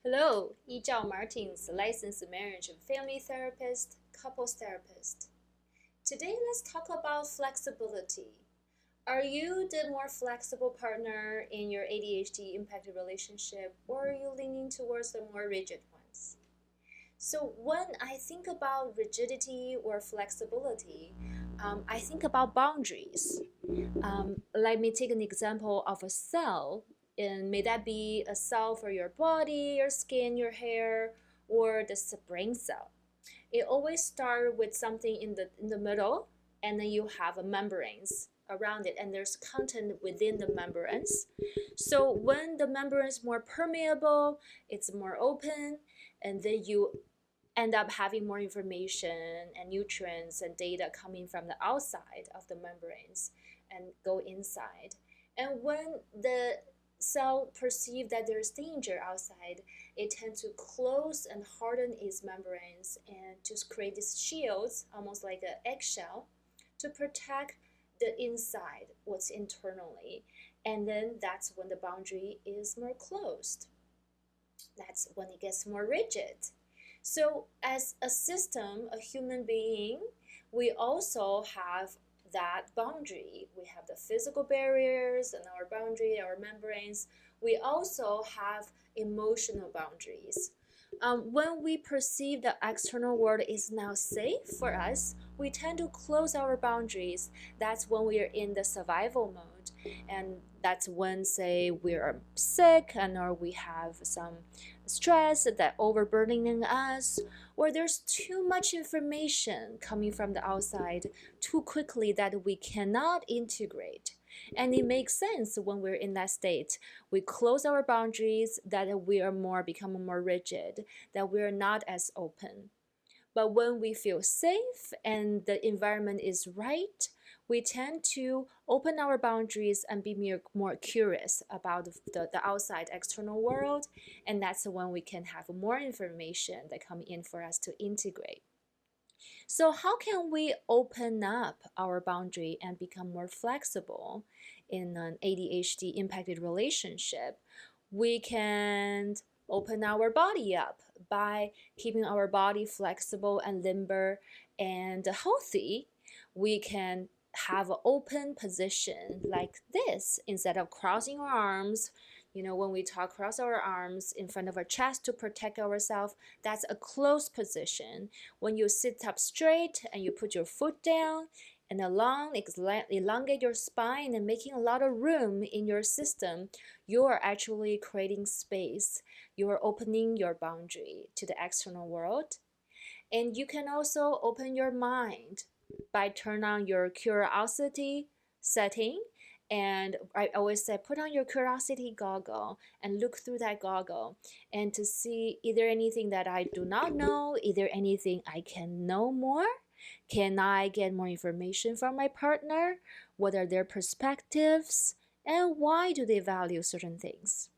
Hello, Yizhao Martins, licensed marriage and family therapist, couples therapist. Today, let's talk about flexibility. Are you the more flexible partner in your ADHD impacted relationship, or are you leaning towards the more rigid ones? So, when I think about rigidity or flexibility, I think about boundaries. Let me take an example of a cell, and may that be a cell for your body, your skin, your hair, or the brain cell. It always starts with something in the middle, and then you have a membranes around it, and there's content within the membranes. So when the membrane is more permeable, it's more open, and then you end up having more information and nutrients and data coming from the outside of the membranes and go inside. And when the cell perceive that there's danger outside, it tends to close and harden its membranes and to create these shields, almost like an eggshell, to protect the inside, what's internally. And then that's when the boundary is more closed. That's when it gets more rigid. So, as a system, a human being, we also have that boundary. We have the physical barriers and our boundary, our membranes. We also have emotional boundaries. When we perceive the external world is now safe for us, we tend to close our boundaries. That's when we are in the survival mode. And that's when, say, we are sick and or we have some stress that overburdening us, or there's too much information coming from the outside too quickly that we cannot integrate. And it makes sense when we're in that state. We close our boundaries, that we are more becoming more rigid, that we're not as open. But when we feel safe and the environment is right, we tend to open our boundaries and be more curious about the outside external world. And that's when we can have more information that come in for us to integrate. So how can we open up our boundary and become more flexible in an ADHD impacted relationship? We can open our body up by keeping our body flexible and limber and healthy. We can have an open position like this instead of crossing our arms. When we talk cross our arms in front of our chest to protect ourselves, that's a closed position. When you sit up straight and you put your foot down and elongate your spine and making a lot of room in your system, you are actually creating space. You are opening your boundary to the external world. And you can also open your mind by turn on your curiosity setting. And I always say, put on your curiosity goggle and look through that goggle and to see either anything that I do not know, either anything I can know more. Can I get more information from my partner? What are their perspectives? And why do they value certain things?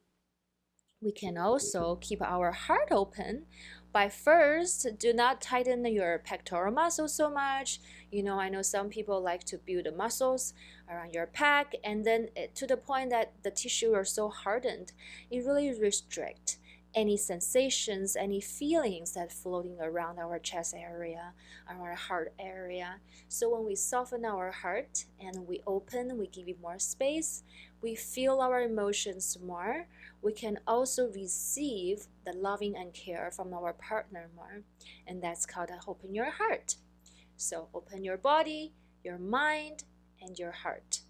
We can also keep our heart open by first, do not tighten your pectoral muscles so much. I know some people like to build the muscles around your pec, and then to the point that the tissue are so hardened, it really restrict any sensations, any feelings that floating around our chest area, our heart area. So when we soften our heart and we open, we give it more space, we feel our emotions more, we can also receive the loving and care from our partner more. And that's called open your heart. So open your body, your mind, and your heart.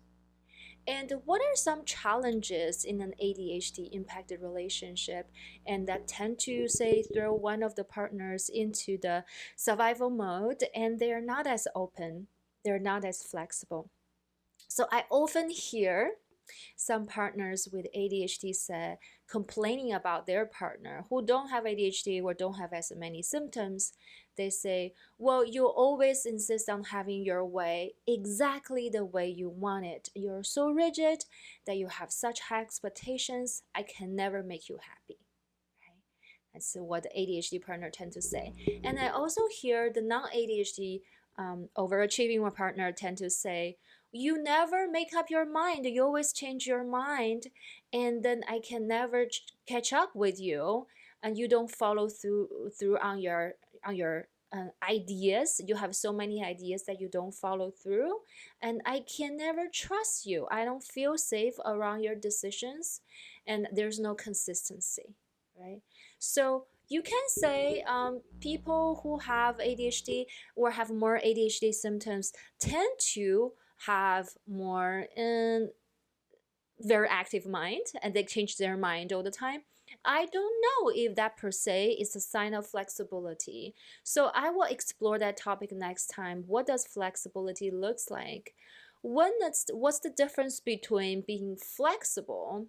And what are some challenges in an ADHD impacted relationship and that tend to, say, throw one of the partners into the survival mode and they're not as open, they're not as flexible? So I often hear some partners with ADHD say, complaining about their partner who don't have ADHD or don't have as many symptoms. They say, well, you always insist on having your way exactly the way you want it. You're so rigid that you have such high expectations. I can never make you happy. Right? That's what the ADHD partner tend to say. And I also hear the non-ADHD overachieving partner tend to say, you never make up your mind. You always change your mind, and then I can never catch up with you. and you don't follow through on your ideas. You have so many ideas that you don't follow through, and I can never trust you. I don't feel safe around your decisions, and there's no consistency, right? So you can say people who have ADHD or have more ADHD symptoms tend to have more very active mind, and they change their mind all the time. I don't know if that per se is a sign of flexibility. So I will explore that topic next time. What does flexibility looks like? What's the difference between being flexible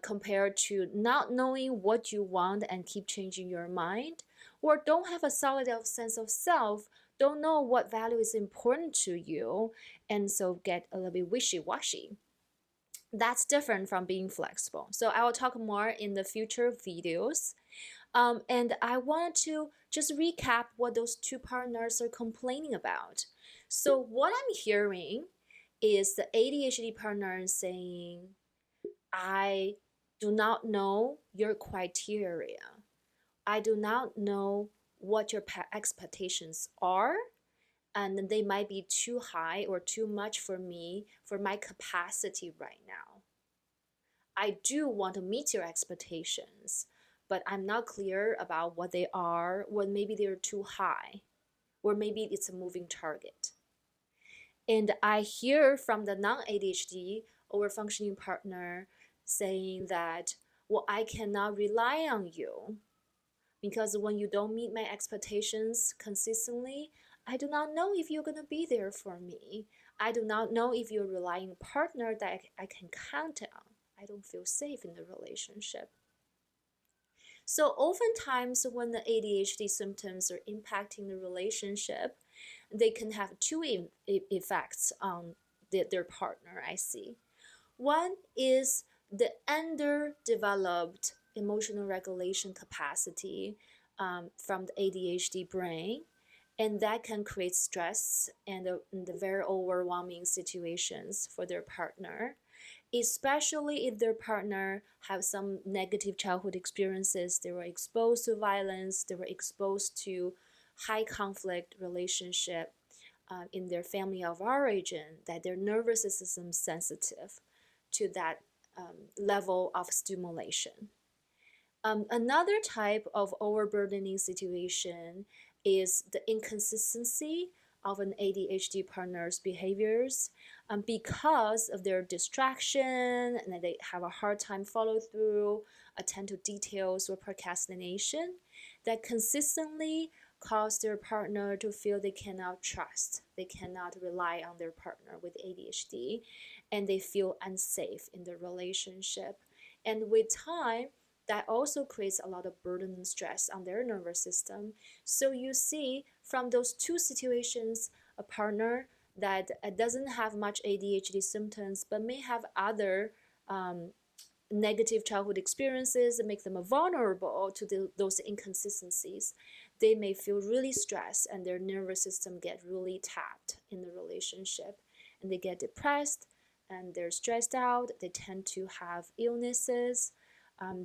compared to not knowing what you want and keep changing your mind, or don't have a solid sense of self, don't know what value is important to you, and so get a little bit wishy-washy. That's different from being flexible. So I will talk more in the future videos. And I want to just recap what those two partners are complaining about. So what I'm hearing is the ADHD partner saying, I do not know your criteria. I do not know what your expectations are, and they might be too high or too much for me, for my capacity right now. I do want to meet your expectations, but I'm not clear about what they are, or maybe they're too high, or maybe it's a moving target. And I hear from the non-ADHD or functioning partner saying that, well, I cannot rely on you because when you don't meet my expectations consistently, I do not know if you're going to be there for me. I do not know if you're a relying partner that I can count on. I don't feel safe in the relationship. So oftentimes when the ADHD symptoms are impacting the relationship, they can have two effects on their partner, I see. One is the underdeveloped emotional regulation capacity from the ADHD brain, and that can create stress and the very overwhelming situations for their partner, especially if their partner have some negative childhood experiences. They were exposed to violence, they were exposed to high conflict relationship in their family of origin, that their nervous system is sensitive to that level of stimulation. Another type of overburdening situation is the inconsistency of an ADHD partner's behaviors because of their distraction, and they have a hard time follow through, attend to details, or procrastination that consistently cause their partner to feel they cannot trust, they cannot rely on their partner with ADHD, and they feel unsafe in the relationship. And with time, that also creates a lot of burden and stress on their nervous system. So you see from those two situations, a partner that doesn't have much ADHD symptoms but may have other negative childhood experiences that make them vulnerable to those inconsistencies, they may feel really stressed and their nervous system get really tapped in the relationship, and they get depressed and they're stressed out. They tend to have illnesses.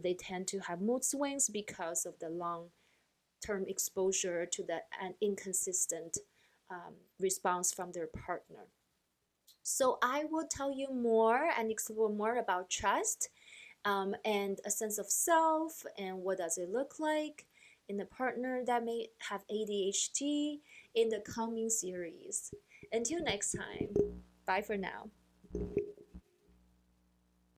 They tend to have mood swings because of the long-term exposure to the inconsistent response from their partner. So I will tell you more and explore more about trust and a sense of self and what does it look like in the partner that may have ADHD in the coming series. Until next time, bye for now.